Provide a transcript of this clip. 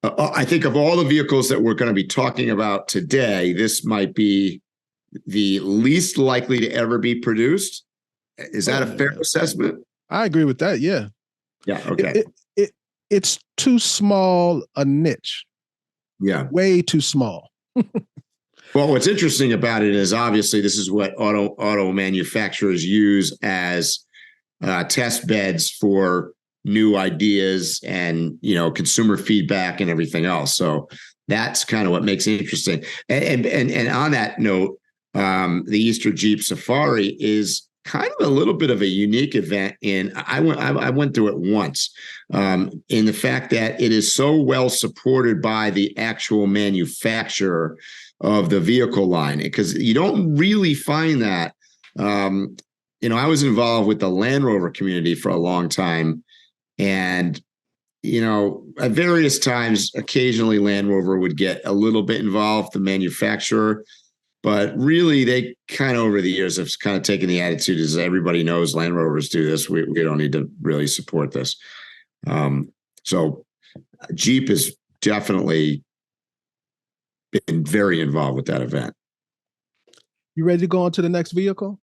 I think of all the vehicles that we're going to be talking about today, this might be the least likely to ever be produced. Is that a fair assessment? I agree with that. Yeah. Yeah. Okay. It's too small a niche. Yeah. Way too small. Well, what's interesting about it is obviously this is what auto manufacturers use as test beds for new ideas and consumer feedback and everything else. So that's kind of what makes it interesting. And on that note, the Easter Jeep Safari is kind of a little bit of a unique event. And I went through it once, in the fact that it is so well supported by the actual manufacturer of the vehicle line, because you don't really find that. I was involved with the Land Rover community for a long time, and at various times, occasionally Land Rover would get a little bit involved, the manufacturer, but really they kind of over the years have kind of taken the attitude as everybody knows Land Rovers do this. We don't need to really support this. So Jeep has definitely been very involved with that event. You ready to go on to the next vehicle?